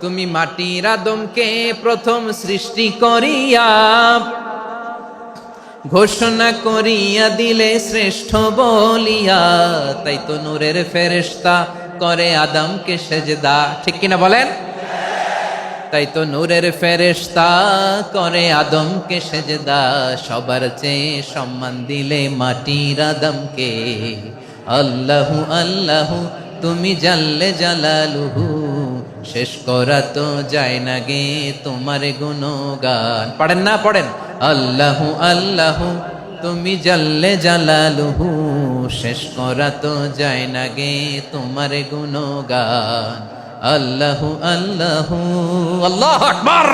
তুমি মাটির আদমকে প্রথম সৃষ্টি করিয়া ঘোষণা করিয়া দিলে শ্রেষ্ঠ বলিয়া, তাই তো নূরের ফেরেশতা করে আদমকে সেজদা। ঠিক কিনা বলেন? তাই তো নূরের ফেরেশতা করে আদমকে সেজদা, সবার চেয়ে সম্মান দিলে মাটির আদমকে। আল্লাহু আল্লাহু তুমি জাল্লে জালালুহু, শেষ করা তো যায় না গে তোমার গুণগান। পড়েন না? পড়েন। আল্লাহু আল্লাহু তুমি জাল্লে জালালুহু, শেষ করা তো যায় না গে তোমার গুণগান। আল্লাহু আল্লাহু আল্লাহু আকবার।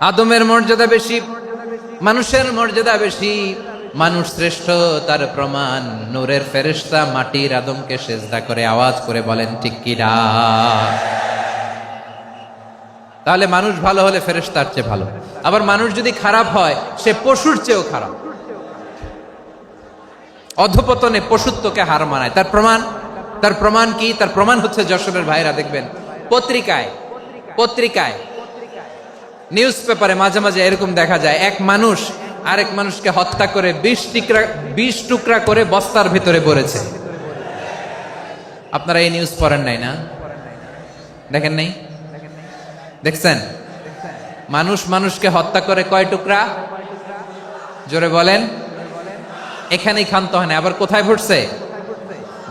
আদমের মর্যাদা বেশি, মানুষের মর্যাদা বেশি। মানুষ শ্রেষ্ঠ তার প্রমাণ নূরের ফেরেশতা মাটির আদমকে সেজদা করে। আওয়াজ করে বলেন ঠিক কিনা? তাহলে মানুষ ভালো হলে ফেরেশতার চেয়ে ভালো। আবার মানুষ যদি খারাপ হয় সে পশুর চেয়েও খারাপ। অধপতনে পশুত্বকে হার মানায়। তার প্রমাণ কি? তার প্রমাণ হচ্ছে যশোরের ভাইরা দেখবেন পত্রিকায় নিউজ পেপারে মাঝে মাঝে এরকম দেখা যায়, এক মানুষ আরেক মানুষকে হত্যা করে 20 টুকরা করে বস্তার ভিতরে ভরেছে। আপনারা এই নিউজ পড়েন নাই না? দেখেন নাই? দেখছেন? মানুষ মানুষকে হত্যা করে কয় টুকরা? জোরে বলেন। এখানেই ক্ষান্ত হয় না, আবার কোথায় ভরছে?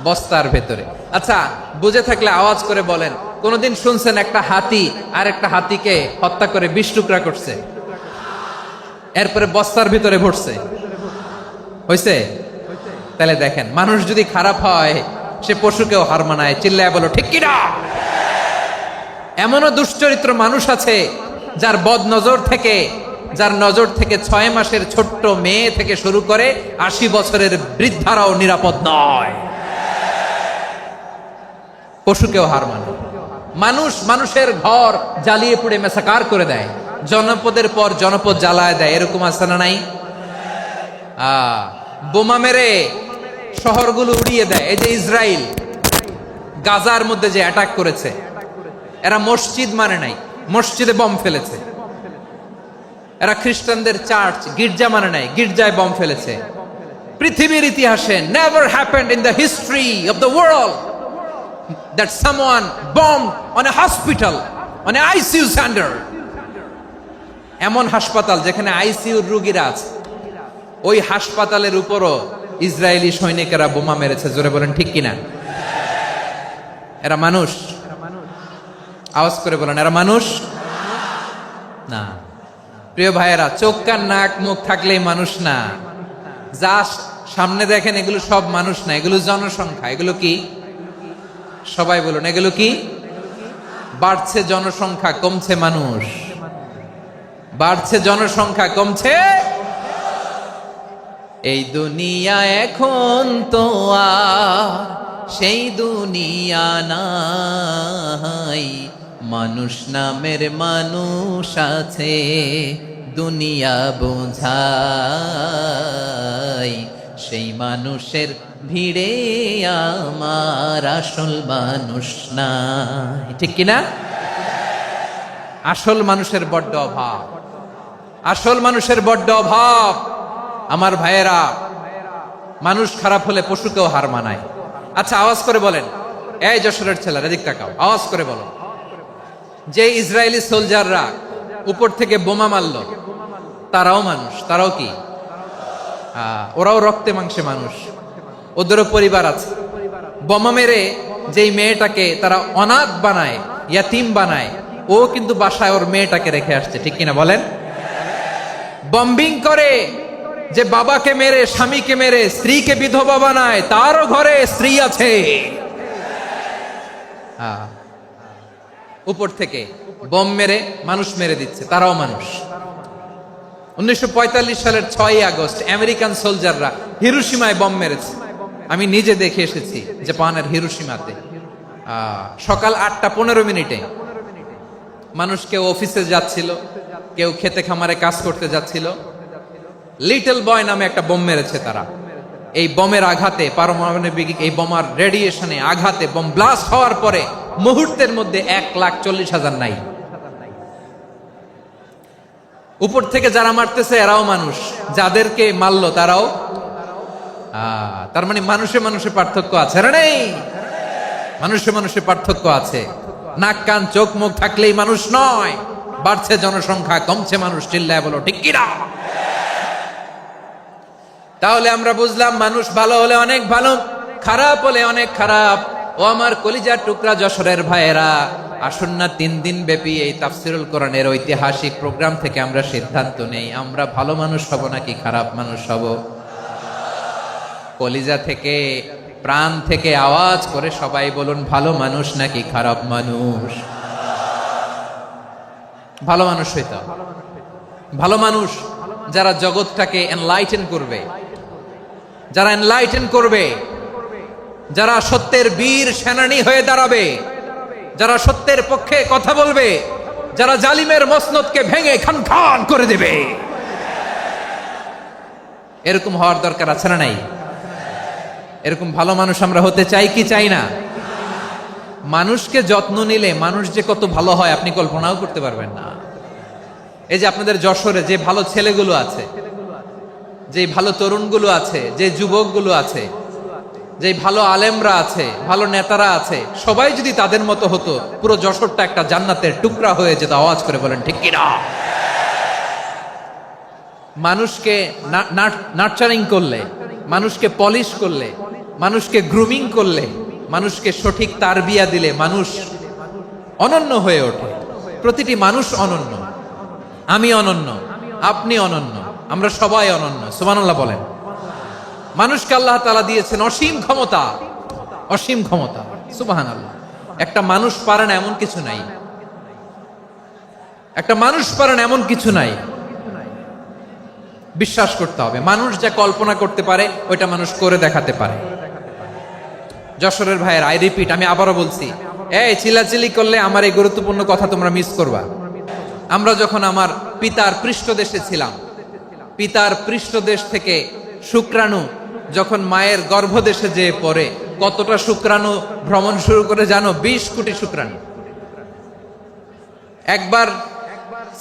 বস্তার ভেতরে। আচ্ছা, বুঝে থাকলে আওয়াজ করে বলেন, কোনদিন শুনছেন একটা হাতি আর একটা হাতিকে হত্যা করে 20 টুকরা করছে, এরপরে বস্তার ভিতরে ভরছে? হইছে? তাহলে দেখেন, মানুষ যদি খারাপ হয় সে পশুকেও হার মানায়। চিল্লায় বলো ঠিক কিনা? এমনও দুশ্চরিত্র মানুষ আছে যার যার নজর থেকে 6 মাসের ছোট্ট মেয়ে থেকে শুরু করে 80 বছরের বৃদ্ধারাও নিরাপদ নয়। পশুকেও হার মানে। মানুষের ঘর জ্বালিয়ে পুড়ে মেসাকার করে দেয়, জনপদের পর জনপদ জ্বালায় দেয়। এরকম আছে না নাই? বোমা মেরে শহরগুলো উড়িয়ে দেয়। এই যে ইসরায়েল গাজার মধ্যে যে অ্যাটাক করেছে, এরা মসজিদ মানে নাই, মসজিদে বম ফেলেছে। এরা খ্রিস্টানদের চার্চ গির্জা মানে নাই, গির্জায় বম ফেলেছে। পৃথিবীর ইতিহাসে never happened in the history of the world that someone bombed on a hospital, on a ICU center. এমন হাসপাতাল যেখানে আইসিইউর রোগীরা আছে, ওই হাসপাতালের উপরও ইসরায়েলি সৈনিকেরা বোমা মেরেছে। জোরে বলেন ঠিক কিনা? এরা মানুষ? আওয়াজ করে বলেন, এরা মানুষ না। প্রিয় ভাইয়েরা, চোখ কান নাক মুখ থাকলেই মানুষ না। যা সামনে দেখেন এগুলো সব মানুষ না, এগুলো জনসংখ্যা। এগুলো কি? সবাই বলুন, এগুলো কি? বাড়ছে জনসংখ্যা, কমছে মানুষ। বাড়ছে জনসংখ্যা, কমছে। এই দুনিয়া এখন তো আর সেই দুনিয়া নাই, মানুষ নামের মানুষ আছে দুনিয়া বোঝাই, সেই মানুষের ভিড়ে আমার আসল মানুষ নাই। ঠিক কিনা? আসল মানুষের বড্ড অভাব, আসল মানুষের বড্ড অভাব। আমার ভাইয়েরা, মানুষ খারাপ হলে পশুকেও হার মানায়। আচ্ছা, আওয়াজ করে বলেন, এই যশোরের ছেলেরা এদিক তাকাও, আওয়াজ করে বলো, যে ইসরায়েলি সোলজাররা উপর থেকে বোমা মারল, তারাও মানুষ? তারাও কি? ওরাও রক্তে মাংসে মানুষ, ওদেরও পরিবার আছে। বোমা মেরে যেই মেয়েটাকে তারা অনাথ বানায়, ইয়াতিম বানায়, ও কিন্তু বাসায় ওর মেয়েটাকে রেখে আসছে। ঠিক কিনা বলেন? বম্বিং করে যে বাবাকে মেরে, স্বামীকে মেরে স্ত্রীকে বিধবা বানায়, তারও ঘরে স্ত্রী আছে। উপর থেকে বম মেরে মানুষ মেরে দিচ্ছে, তারাও মানুষ। 1945 সালের 6 আগস্ট আমেরিকান সোলজাররা হিরোশিমায় বম মেরেছে। আমি নিজে দেখে এসেছি জাপানের হিরোশিমাতে। সকাল 8:15 মানুষ কেউ অফিসে যাচ্ছিল, কেউ খেতে খামারে কাজ করতে যাচ্ছিল। লিটল বয় নামে একটা বোম মেরেছে তারা। এই বোমের আঘাতে, পারমাণবিক এই বোমার রেডিয়েশনে আঘাতে, বোম ব্লাস্ট হওয়ার পরে মুহূর্তের মধ্যে 1,40,000 নাই। উপর থেকে যারা মারতেছে এরাও মানুষ, যাদেরকে মারলো তারাও। তার মানে মানুষে মানুষে পার্থক্য আছে না? নেই, মানুষে মানুষে পার্থক্য আছে। নাক কান চোখ মুখ থাকলেই মানুষ নয়। বাড়ছে জনসংখ্যা, কমছে মানুষ, চিল্লায় বলো ঠিক কিনা? তাহলে আমরা বুঝলাম মানুষ ভালো হলে অনেক ভালো, খারাপ হলে অনেক খারাপ। ও আমার কলিজার টুকরা যশোরের ভাইয়েরা, আসুন না 3 দিন ব্যাপী এই তাফসিরুল কোরআনের ঐতিহাসিক প্রোগ্রাম থেকে আমরা সিদ্ধান্ত নেই, আমরা ভালো মানুষ হব নাকি খারাপ মানুষ হব। কলিজা থেকে, প্রাণ থেকে আওয়াজ করে সবাই বলুন, ভালো মানুষ নাকি খারাপ মানুষ? ভালো মানুষ হইতে হবে। ভালো মানুষ যারা জগৎটাকে এনলাইটেন করবে, যারা এনলাইটেন করবে, যারা সত্যের বীর সেনানী হয়ে দাঁড়াবে, যারা সত্যের পক্ষে কথা বলবে, যারা জালিমের মসনদকে ভেঙে খান খান করে দেবে, এরকম হওয়ার দরকার আছে না নাই? এরকম ভালো মানুষ আমরা হতে চাই কি চাই না? মানুষকে যত্ন নিলে মানুষ যে কত ভালো হয় আপনি কল্পনাও করতে পারবেন না। এই যে আপনাদের যশোরে যে ভালো ছেলেগুলো আছে, যে ভালো তরুণগুলো আছে, যে যুবকগুলো আছে, যে ভালো আলেমরা আছে, ভালো নেতারা আছে, সবাই যদি তাদের মতো হতো, পুরো যশোরটা একটা জান্নাতের টুকরা হয়ে যেত। আওয়াজ করে বলেন ঠিক কিনা? মানুষকে নার্চারিং করলে, মানুষকে পলিশ করলে, মানুষকে গ্রুমিং করলে, মানুষকে সঠিক তারবিয়া দিলে মানুষ অনন্য হয়ে ওঠে। প্রতিটি মানুষ অনন্য। আমি অনন্য, আপনি অনন্য, আমরা সবাই অনন্য। সুবহানাল্লাহ বলেন। মানুষকে আল্লাহ তাআলা দিয়েছেন অসীম ক্ষমতা, অসীম ক্ষমতা। সুবহানাল্লাহ। একটা মানুষ পারে না এমন কিছু নাই, একটা মানুষ পারে না এমন কিছু নাই। বিশ্বাস করতে হবে, মানুষ যা কল্পনা করতে পারে ওইটা মানুষ করে দেখাতে পারে। যশোরের ভাইয়ের, আই রিপিট, আমি আবারও বলছি, এই চিল্লাচিল্লি করলে আমার এই গুরুত্বপূর্ণ কথা তোমরা মিস করবা। আমরা যখন আমার পিতার পৃষ্ঠদেশে ছিলাম, পিতার পৃষ্ঠদেশ থেকে শুক্রাণু যখন মায়ের গর্ভদেশে যেয়ে পড়ে, কতটা শুক্রাণু ভ্রমণ শুরু করে জানো? 20 কোটি শুক্রাণু। একবার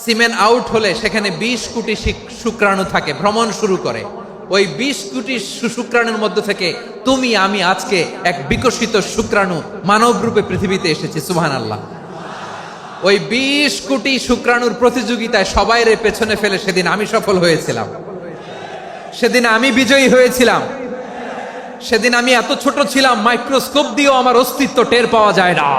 সিমেন আউট হলে সেখানে 20 কোটি শুক্রাণু থাকে, ভ্রমণ শুরু করে। ওই 20 কোটি শুক্রাণুর মধ্যে থেকে তুমি আমি আজকে এক বিকশিত শুক্রাণু মানব রূপে পৃথিবীতে এসেছি। সুবহানাল্লাহ। ওই 20 কোটি শুক্রাণুর প্রতিযোগিতায় সবাই রে পেছনে ফেলে সেদিন আমি সফল হয়েছিলাম, সেদিন আমি বিজয়ী হয়েছিলাম। সেদিন আমি এত ছোট ছিলাম, মাইক্রোস্কোপ দিয়েও আমার অস্তিত্ব টের পাওয়া যায় না।